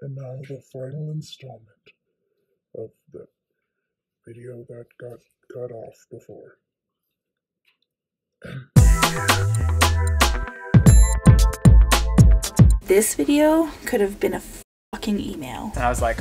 And now the final installment of the video that got cut off before. This video could have been a fucking email. And I was like,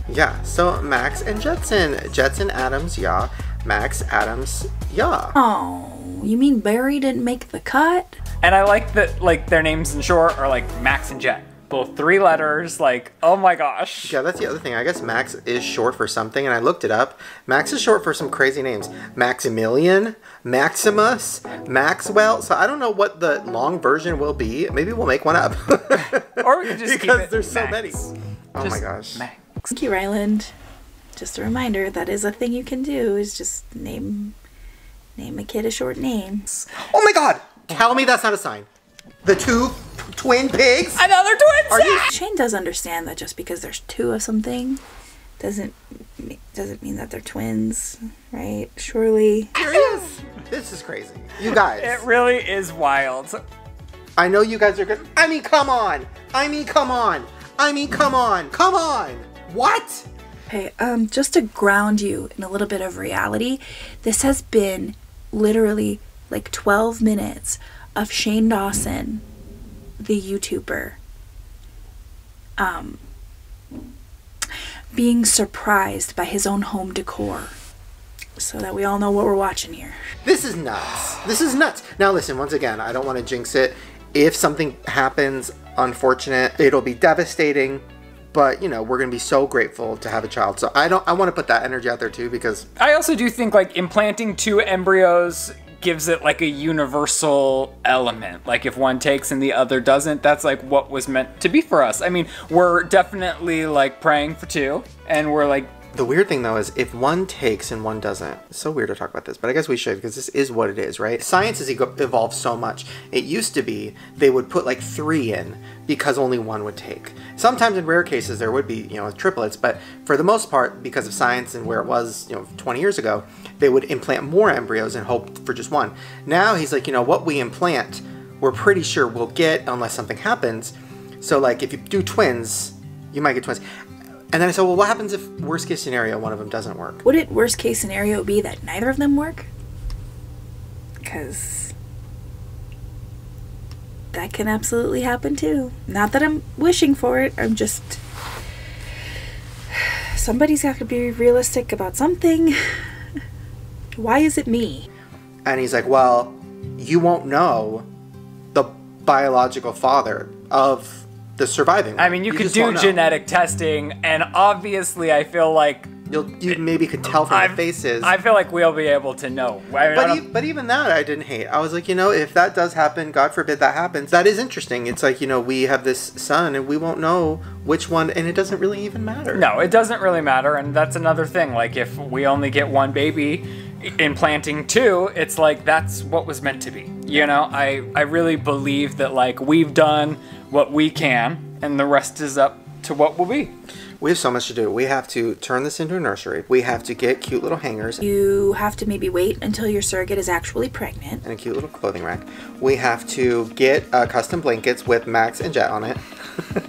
yeah, so Max and Jetson. Jetson Adams, yeah. Max Adams, yeah. Oh, you mean Barry didn't make the cut? and I like that, like, their names in short are like Max and Jet. Both 3 letters, like, oh my gosh. Yeah, that's the other thing. I guess Max is short for something, and I looked it up. Max is short for some crazy names. Maximilian, Maximus, Maxwell. So I don't know what the long version will be. Maybe we'll make one up. Or we could just because keep it there's so Max. many. Oh Just my gosh. Max. Thank you, Ryland. Just a reminder, that is a thing you can do, is just name a kid a short name. Oh my god! Tell me that's not a sign. The 2 twin pigs? Another twins! Are you Shane does understand that just because there's 2 of something doesn't mean that they're twins, right? Surely. serious? This is crazy. You guys. It really is wild. I know you guys are good. I mean, come on. I mean, come on. I mean, come on. Come on. What? Okay, just to ground you in a little bit of reality, this has been literally like 12 minutes of Shane Dawson, the YouTuber, being surprised by his own home decor, so that we all know what we're watching here. This is nuts. This is nuts. Now listen, once again, I don't want to jinx it. If something happens unfortunate, it'll be devastating, but you know, we're going to be so grateful to have a child. So I want to put that energy out there too, because I also do think like implanting 2 embryos gives it like a universal element. Like if one takes and the other doesn't, that's like what was meant to be for us. I mean, we're definitely like praying for 2, and we're like, the weird thing though is if one takes and one doesn't. It's so weird to talk about this, but I guess we should, because this is what it is, right? Science has evolved so much. It used to be they would put like 3 in because only 1 would take. Sometimes in rare cases there would be, you know, triplets, but for the most part, because of science and where it was, you know, 20 years ago, they would implant more embryos and hope for just 1. Now he's like, you know, what we implant, we're pretty sure we'll get unless something happens. So like if you do twins, you might get twins. And then I said, well, what happens if, worst case scenario, one of them doesn't work? Would it worst case scenario be that neither of them work? Because that can absolutely happen too. Not that I'm wishing for it, I'm just... Somebody's got to be realistic about something. Why is it me? And he's like, well, you won't know the biological father of the surviving one. I mean, you could just do won't know. genetic testing, and obviously I feel like You maybe could tell from the faces. I feel like we'll be able to know. I mean, But even that I didn't hate. I was like, you know, if that does happen, God forbid that happens, that is interesting. It's like, you know, we have this son and we won't know which one, and it doesn't really even matter. No, it doesn't really matter, and that's another thing. Like, if we only get 1 baby, implanting 2, it's like, that's what was meant to be. You know, I really believe that, like, we've done what we can, and the rest is up to what will be. We have so much to do. We have to turn this into a nursery. We have to get cute little hangers You have to maybe wait until your surrogate is actually pregnant. and a cute little clothing rack. We have to get custom blankets with Max and Jet on it.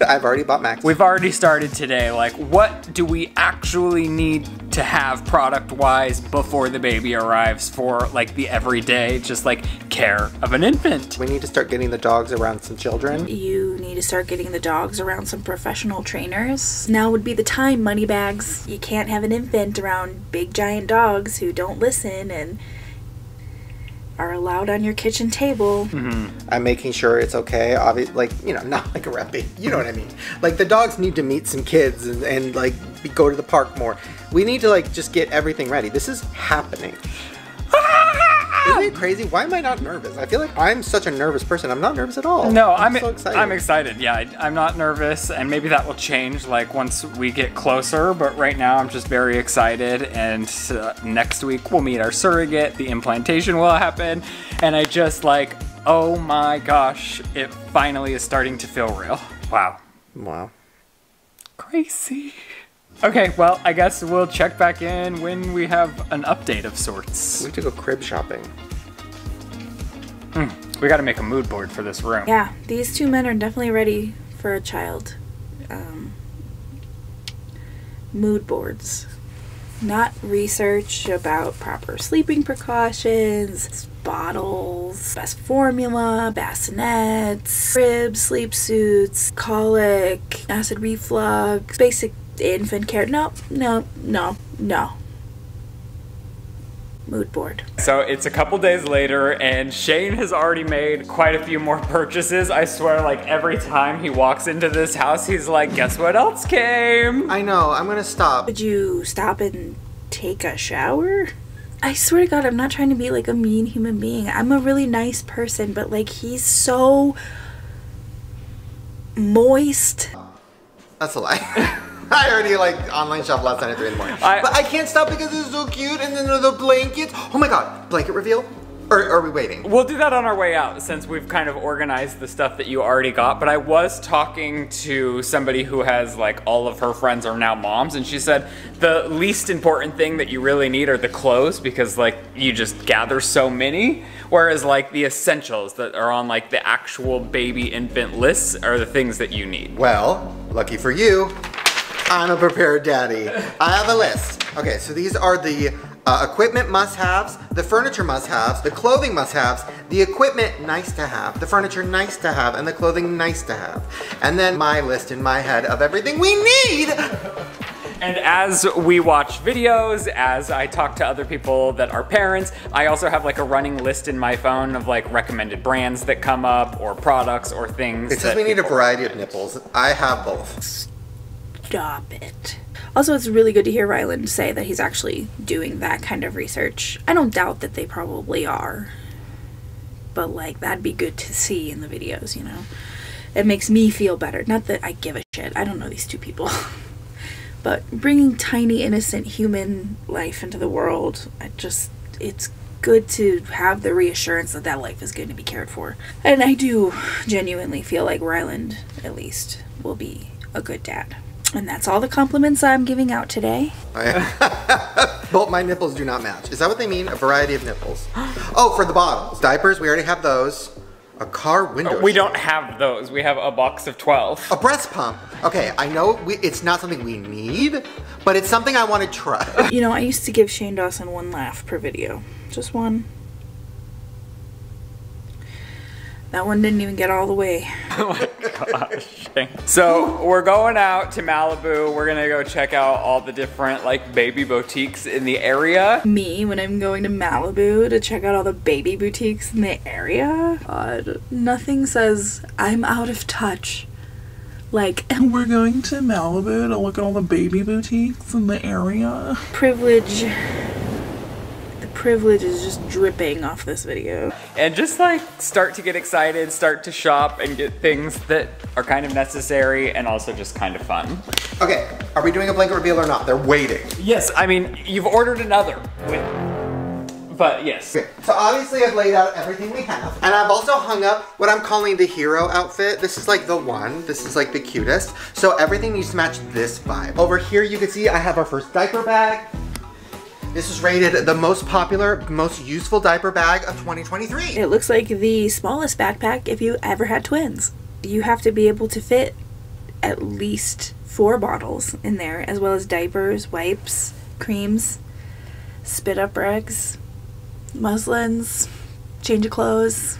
I've already bought Max. We've already started today. Like, what do we actually need to have product-wise before the baby arrives for, like, the everyday, just, like, care of an infant? We need to start getting the dogs around some children. You need to start getting the dogs around some professional trainers. Now would be the time, moneybags. You can't have an infant around big giant dogs who don't listen and are allowed on your kitchen table. I'm making sure it's okay. Obviously, like, you know, not like a rep. You know what I mean? Like, the dogs need to meet some kids and like, go to the park more. We need to, like, just get everything ready. This is happening. Isn't it crazy? Why am I not nervous? I feel like I'm such a nervous person. I'm not nervous at all. No, I'm so excited. I'm excited. Yeah, I'm not nervous, and maybe that will change like once we get closer. But right now, I'm just very excited. And next week we'll meet our surrogate. The implantation will happen, and I just like, oh my gosh, it finally is starting to feel real. Wow. Wow. Crazy. Okay, well, I guess we'll check back in when we have an update of sorts. We have to go crib shopping. We gotta make a mood board for this room. Yeah, these 2 men are definitely ready for a child. mood boards. Not research about proper sleeping precautions, bottles, best formula, bassinets, cribs, sleep suits, colic, acid reflux, basic infant care. No. Mood board. So it's a couple days later and Shane has already made quite a few more purchases. I swear, like every time he walks into this house, he's like, guess what else came? I know, I'm gonna stop. Would you stop and take a shower? I swear to God, I'm not trying to be like a mean human being. I'm a really nice person, but like he's so moist. That's a lie. I already like online shop last night at 3 in the morning. But I can't stop because it's so cute, and then the blankets. Oh my God, blanket reveal? Or are we waiting? We'll do that on our way out since we've kind of organized the stuff that you already got. But I was talking to somebody who has like all of her friends are now moms, and she said the least important thing that you really need are the clothes because like you just gather so many. Whereas like the essentials that are on like the actual baby infant lists are the things that you need. Well, lucky for you, I'm a prepared daddy. I have a list. Okay, so these are the equipment must-haves, the furniture must-haves, the clothing must-haves, the equipment nice to have, the furniture nice to have, and the clothing nice to have. And then my list in my head of everything we need. And as we watch videos, as I talk to other people that are parents, I also have like a running list in my phone of like recommended brands that come up or products or things. It says we need a variety of nipples. I have both. Stop it. Also, it's really good to hear Ryland say that he's actually doing that kind of research. I don't doubt that they probably are. But like, that'd be good to see in the videos, you know? It makes me feel better. Not that I give a shit. I don't know these two people. But bringing tiny, innocent human life into the world, it's good to have the reassurance that that life is going to be cared for. And I do genuinely feel like Ryland, at least, will be a good dad. And that's all the compliments I'm giving out today. Both my nipples do not match. Is that what they mean? A variety of nipples. Oh, for the bottles. Diapers, we already have those. A car window We shade. don't have those. We have a box of 12. A breast pump. Okay, I know it's not something we need, but it's something I want to try. You know, I used to give Shane Dawson one laugh per video. Just one. That one didn't even get all the way. Oh my gosh. So we're going out to Malibu. We're gonna go check out all the different like baby boutiques in the area. Me, when I'm going to Malibu to check out all the baby boutiques in the area? God, nothing says I'm out of touch. Like, We're going to Malibu to look at all the baby boutiques in the area. privilege. The privilege is just dripping off this video. And just like start to get excited, start to shop and get things that are kind of necessary and also just kind of fun. Okay, are we doing a blanket reveal or not? They're waiting. Yes, I mean, you've ordered another. But yes. Okay, so obviously I've laid out everything we have. And I've also hung up what I'm calling the hero outfit. This is like the one. This is like the cutest. So everything needs to match this vibe. Over here you can see I have our first diaper bag. This is rated the most popular, most useful diaper bag of 2023. It looks like the smallest backpack if you ever had twins. You have to be able to fit at least 4 bottles in there, as well as diapers, wipes, creams, spit up rags, muslins, change of clothes.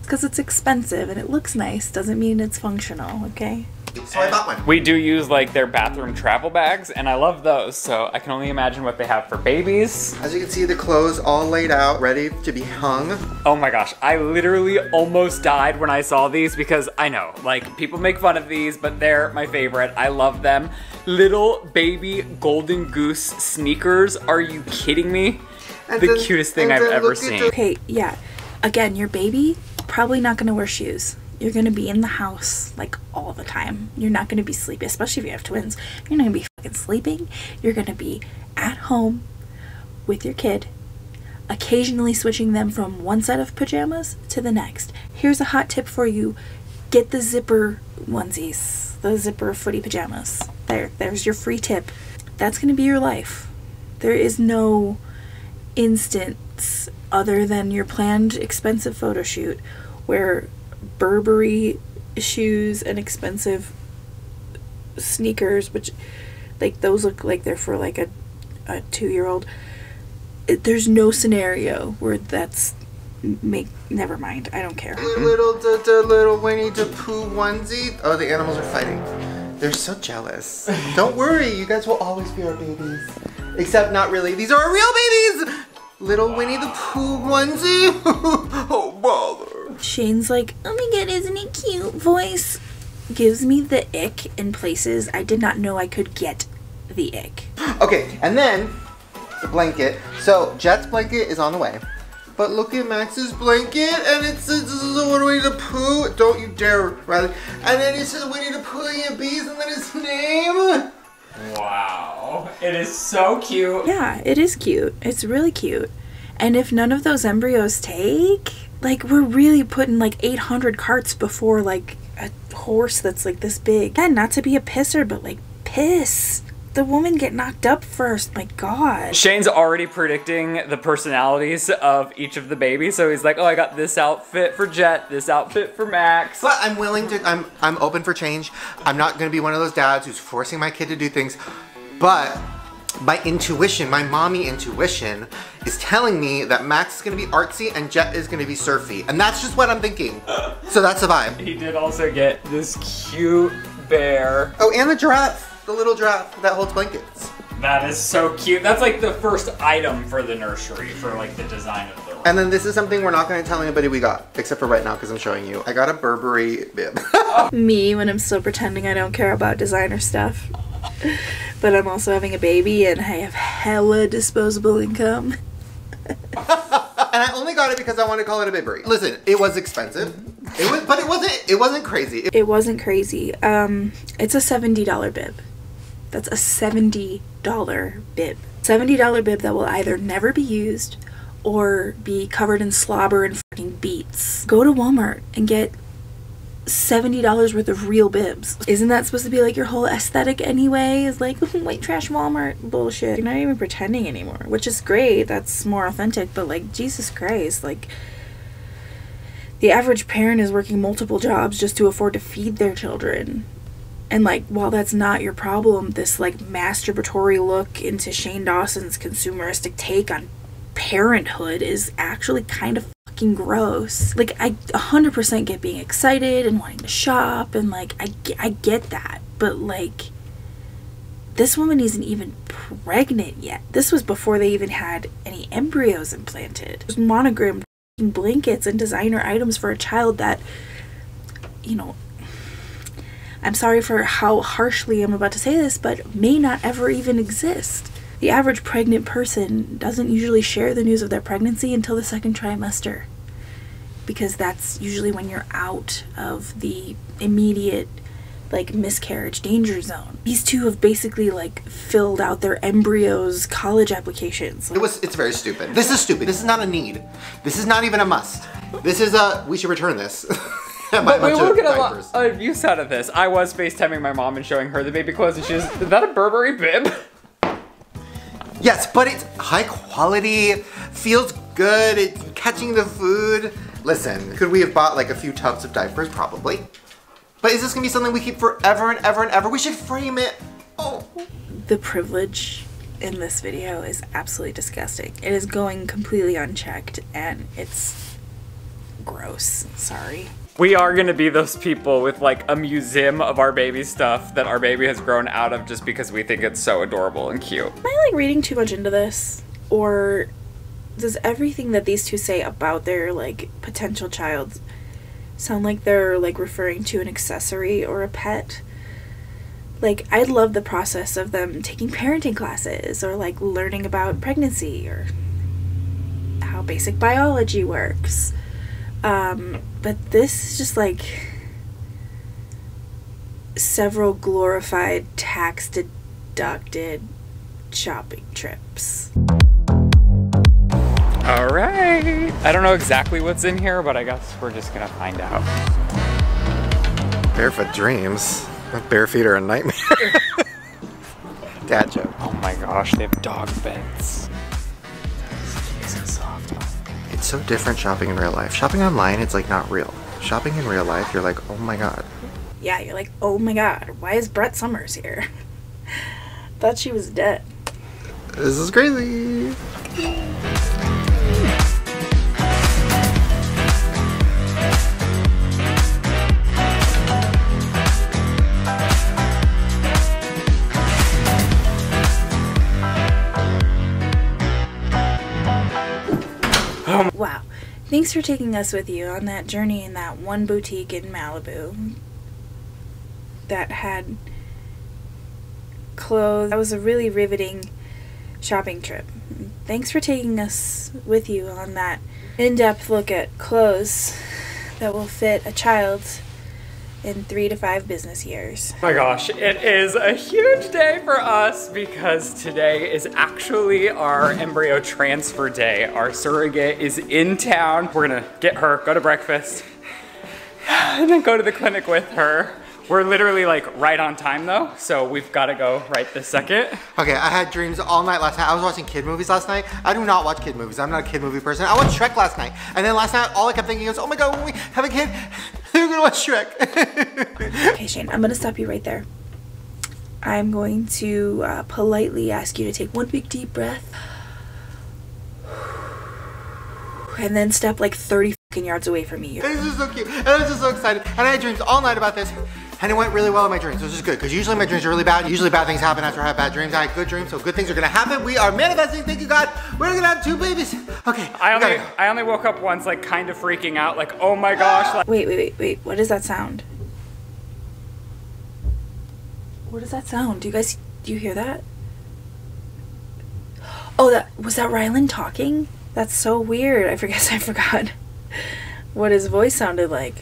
Because it's expensive and it looks nice doesn't mean it's functional, okay? So I bought one. We do use like their bathroom travel bags and I love those. So I can only imagine what they have for babies. As you can see, the clothes all laid out, ready to be hung. Oh my gosh, I literally almost died when I saw these because I know, like, people make fun of these, but they're my favorite. I love them. Little baby golden goose sneakers. Are you kidding me? And The then- cutest thing and I've then ever look at seen. the- Okay, yeah. Again, your baby probably not gonna wear shoes. You're gonna be in the house like all the time. You're not gonna be sleeping, especially if you have twins. You're not gonna be fucking sleeping. You're gonna be at home with your kid, occasionally switching them from one set of pajamas to the next. Here's a hot tip for you. Get the zipper onesies, the zipper footy pajamas. There's your free tip. That's gonna be your life. There is no instance other than your planned expensive photo shoot where Burberry shoes and expensive sneakers, which like those look like they're for like a 2-year-old. There's no scenario where that's never mind. I don't care. Little Winnie the Pooh onesie. Oh, the animals are fighting. They're so jealous. Don't worry, you guys will always be our babies. Except not really. These are our real babies. Little Winnie the Pooh onesie. Oh, bother. Shane's like, oh my god, isn't it cute voice? Gives me the ick in places I did not know I could get the ick. Okay, and then the blanket. So Jet's blanket is on the way. But look at Max's blanket, and it says this is a Winnie the Pooh. Don't you dare, Riley. And then it says Winnie the Pooh and bees, and then his name. Wow, it is so cute. Yeah, it is cute. It's really cute. And if none of those embryos take, like, we're really putting like 800 carts before like a horse that's like this big. And not to be a pisser, but like piss. The woman get knocked up first. My god. Shane's already predicting the personalities of each of the babies, so he's like, oh, I got this outfit for Jet, this outfit for Max. But I'm willing to, I'm open for change. I'm not gonna be one of those dads who's forcing my kid to do things, but my intuition, my mommy intuition is telling me that Max is gonna be artsy and Jet is gonna be surfy. And that's just what I'm thinking. So that's the vibe. He did also get this cute bear. Oh, and the giraffe. The little giraffe that holds blankets. That is so cute. That's like the first item for the nursery, for like the design of the room. And then this is something we're not going to tell anybody we got, except for right now because I'm showing you. I got a Burberry bib. Me, when I'm still pretending I don't care about designer stuff. But I'm also having a baby and I have hella disposable income. And I only got it because I wanted to call it a Burberry. Listen, it was expensive. But it wasn't crazy. It wasn't crazy. It's a $70 bib. That's a $70 bib. $70 bib that will either never be used or be covered in slobber and fucking beats. Go to Walmart and get $70 worth of real bibs. Isn't that supposed to be like your whole aesthetic anyway? Is like white trash Walmart bullshit. You're not even pretending anymore, which is great. That's more authentic, but like Jesus Christ, like the average parent is working multiple jobs just to afford to feed their children. And like, while that's not your problem, this like masturbatory look into Shane Dawson's consumeristic take on parenthood is actually kind of fucking gross. Like, I 100% get being excited and wanting to shop, and like, I get that. But like, this woman isn't even pregnant yet. This was before they even had any embryos implanted. There's monogrammed blankets and designer items for a child that, you know, I'm sorry for how harshly I'm about to say this, but may not ever even exist. The average pregnant person doesn't usually share the news of their pregnancy until the second trimester, because that's usually when you're out of the immediate like miscarriage danger zone. These two have basically like filled out their embryos college applications. It's very stupid. This is stupid. This is not a need. This is not even a must. This is a, we should return this. But we will get a lot of use out of this. I was FaceTiming my mom and showing her the baby clothes, and she was, is that a Burberry bib? Yes, but it's high quality, feels good, it's catching the food. Listen, could we have bought like a few tubs of diapers? Probably. But is this gonna be something we keep forever and ever and ever? We should frame it. Oh. The privilege in this video is absolutely disgusting. It is going completely unchecked, and it's gross. Sorry. We are gonna be those people with like a museum of our baby stuff that our baby has grown out of just because we think it's so adorable and cute. Am I like reading too much into this? Or does everything that these two say about their like potential child sound like they're like referring to an accessory or a pet? Like, I love the process of them taking parenting classes or like learning about pregnancy or how basic biology works. But this is just like several glorified tax deducted shopping trips. All right. I don't know exactly what's in here, but I guess we're just gonna find out. Barefoot dreams. Bare feet are a nightmare. Dad joke. Oh my gosh, they have dog beds. It's so different shopping in real life. Shopping online, it's like not real. Shopping in real life, you're like, oh my god. Yeah, you're like, oh my god, why is Brett Summers here? Thought she was dead. This is crazy. Wow. Thanks for taking us with you on that journey in that one boutique in Malibu that had clothes. That was a really riveting shopping trip. Thanks for taking us with you on that in-depth look at clothes that will fit a child in 3 to 5 business years. Oh my gosh, it is a huge day for us because today is actually our embryo transfer day. Our surrogate is in town. We're gonna get her, go to breakfast, and then go to the clinic with her. We're literally like right on time though, so we've gotta go right this second. Okay, I had dreams all night last night. I was watching kid movies last night. I do not watch kid movies. I'm not a kid movie person. I watched Shrek last night. And then last night, all I kept thinking was, oh my God, when we have a kid, we're gonna watch Shrek. Okay, Shane, I'm gonna stop you right there. I'm going to politely ask you to take one big deep breath. And then step like 30 fucking yards away from me. This is so cute. And I was just so excited. And I had dreams all night about this. And it went really well in my dreams, which is good, because usually my dreams are really bad. Usually bad things happen after I have bad dreams. I had good dreams, so good things are gonna happen. We are manifesting, thank you God. We're gonna have 2 babies. Okay, I only woke up once like kind of freaking out, like, oh my gosh. Like, Wait, what does that sound? What does that sound? Do you hear that? Oh, was that Ryland talking? That's so weird. I forgot what his voice sounded like.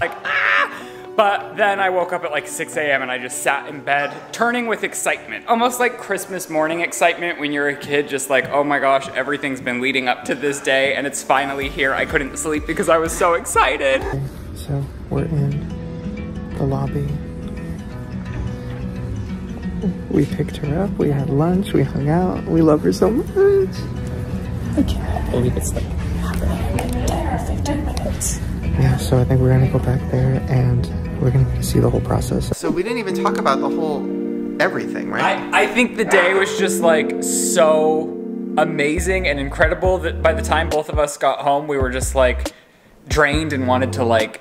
But then I woke up at like 6 a.m. and I just sat in bed, turning with excitement. Almost like Christmas morning excitement when you're a kid, just like, oh my gosh, everything's been leading up to this day and it's finally here. I couldn't sleep because I was so excited. So we're in the lobby. We picked her up, we had lunch, we hung out. We love her so much. I can't believe it's like happening in 10 or 15 minutes. Yeah, so I think we're gonna go back there and we're gonna see the whole process. So we didn't even talk about the whole everything, right? I think the day was just like so amazing and incredible that by the time both of us got home, we were just like drained and wanted to like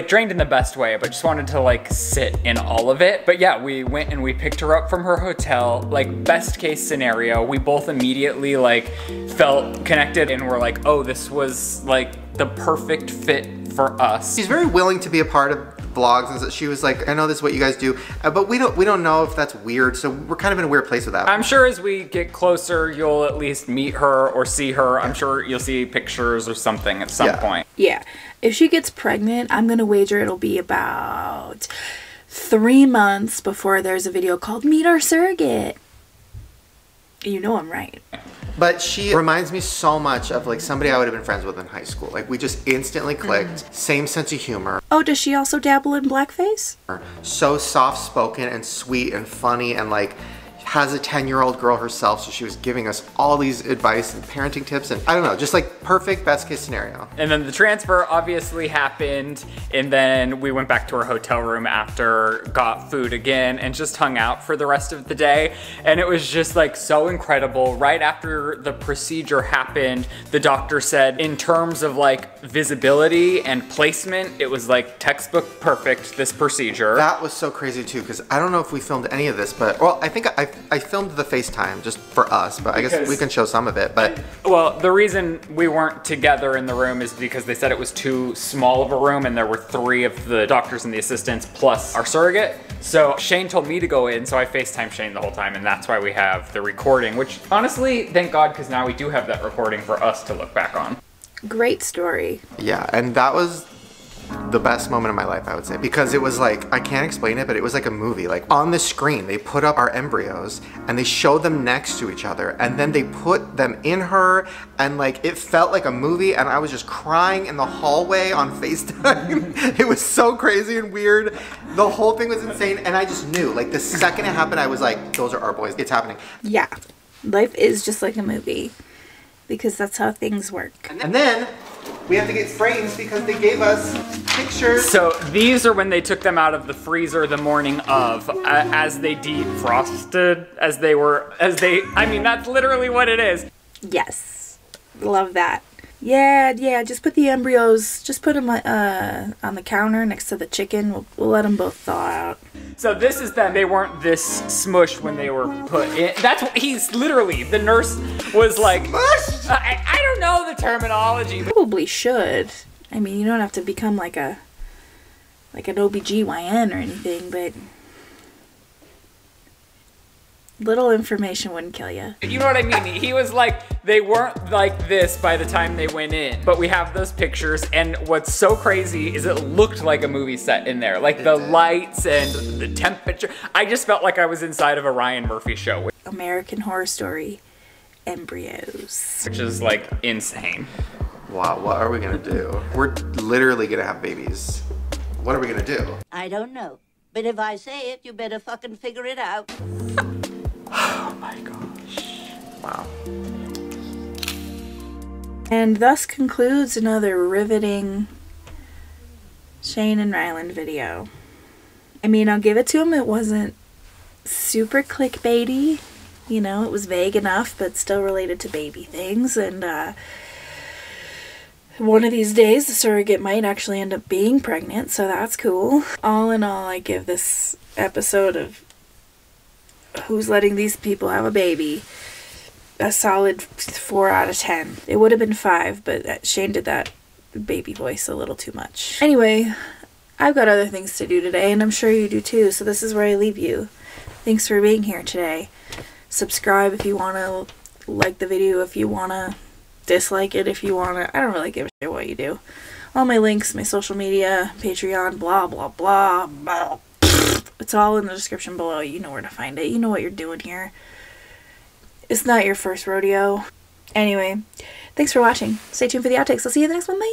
drained in the best way, but just wanted to like sit in all of it. But yeah, we went and we picked her up from her hotel. Like best case scenario, we both immediately like felt connected and were like, oh, this was like the perfect fit for us. She's very willing to be a part of vlogs, and so she was like, I know this is what you guys do, but we don't know if that's weird, so we're kind of in a weird place with that. I'm sure as we get closer, you'll at least meet her or see her. I'm sure you'll see pictures or something at some point. Yeah, if she gets pregnant, I'm gonna wager it'll be about 3 months before there's a video called Meet Our Surrogate. You know I'm right. But she reminds me so much of like somebody I would have been friends with in high school. Like we just instantly clicked, same sense of humor. Oh, does she also dabble in blackface? So soft-spoken and sweet and funny and like has a 10-year-old girl herself, so she was giving us all these advice and parenting tips and I don't know, just like perfect best case scenario. And then the transfer obviously happened, and then we went back to our hotel room after, got food again, and just hung out for the rest of the day. And it was just like so incredible. Right after the procedure happened, the doctor said in terms of like visibility and placement, it was like textbook perfect, this procedure. That was so crazy too, because I don't know if we filmed any of this, but well, I think I filmed the FaceTime just for us, but I guess we can show some of it. But well, the reason we weren't together in the room is because they said it was too small of a room and there were 3 of the doctors and the assistants plus our surrogate. So Shane told me to go in, so I FaceTimed Shane the whole time, and that's why we have the recording, which honestly, thank God, because now we do have that recording for us to look back on. Great story. Yeah, and that was the best moment of my life, I would say, because it was like, I can't explain it, but it was like a movie. Like on the screen, they put up our embryos and they showed them next to each other, and then they put them in her, and like it felt like a movie, and I was just crying in the hallway on FaceTime. It was so crazy and weird. The whole thing was insane, and I just knew, like the second it happened, I was like, those are our boys, it's happening. Yeah, life is just like a movie, because that's how things work. And then we have to get frames because they gave us pictures. So these are when they took them out of the freezer the morning of, as they defrosted, I mean, that's literally what it is. Yes. Love that. Yeah, just put the embryos, just put them on the counter next to the chicken. We'll let them both thaw out. So this is them. They weren't this smushed when they were put in. That's what he's literally, the nurse was like, Smushed? I don't know the terminology. Probably should. I mean, you don't have to become like an OBGYN or anything, but little information wouldn't kill you. You know what I mean? He was like, they weren't like this by the time they went in. But we have those pictures, and what's so crazy is it looked like a movie set in there. Like the lights and the temperature. I just felt like I was inside of a Ryan Murphy show. American Horror Story embryos. Which is like insane. Wow, what are we gonna do? We're literally gonna have babies. What are we gonna do? I don't know. But if I say it, you better fucking figure it out. Oh my gosh. Wow. And thus concludes another riveting Shane and Ryland video. I mean, I'll give it to him. It wasn't super clickbaity. You know, it was vague enough, but still related to baby things. And one of these days, the surrogate might actually end up being pregnant, so that's cool. All in all, I give this episode of Who's Letting These People Have a Baby a solid 4 out of 10. It would have been 5, but Shane did that baby voice a little too much. Anyway, I've got other things to do today, and I'm sure you do too, so this is where I leave you. Thanks for being here today. Subscribe if you want to like the video, if you want to dislike it, if you want to. I don't really give a shit what you do. All my links, my social media, Patreon, blah, blah, blah, blah. It's all in the description below. You know where to find it. You know what you're doing here. It's not your first rodeo. Anyway, thanks for watching. Stay tuned for the outtakes. I'll see you in the next one. Bye!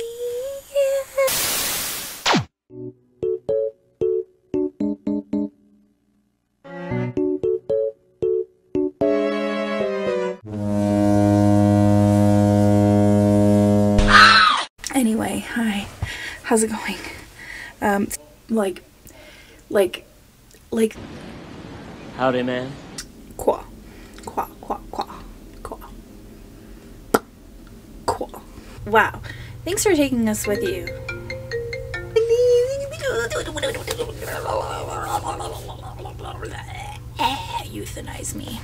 Anyway, hi. How's it going? Howdy, man. Qua. Qua, qua, qua, qua. Qua. Wow. Thanks for taking us with you. Euthanize me.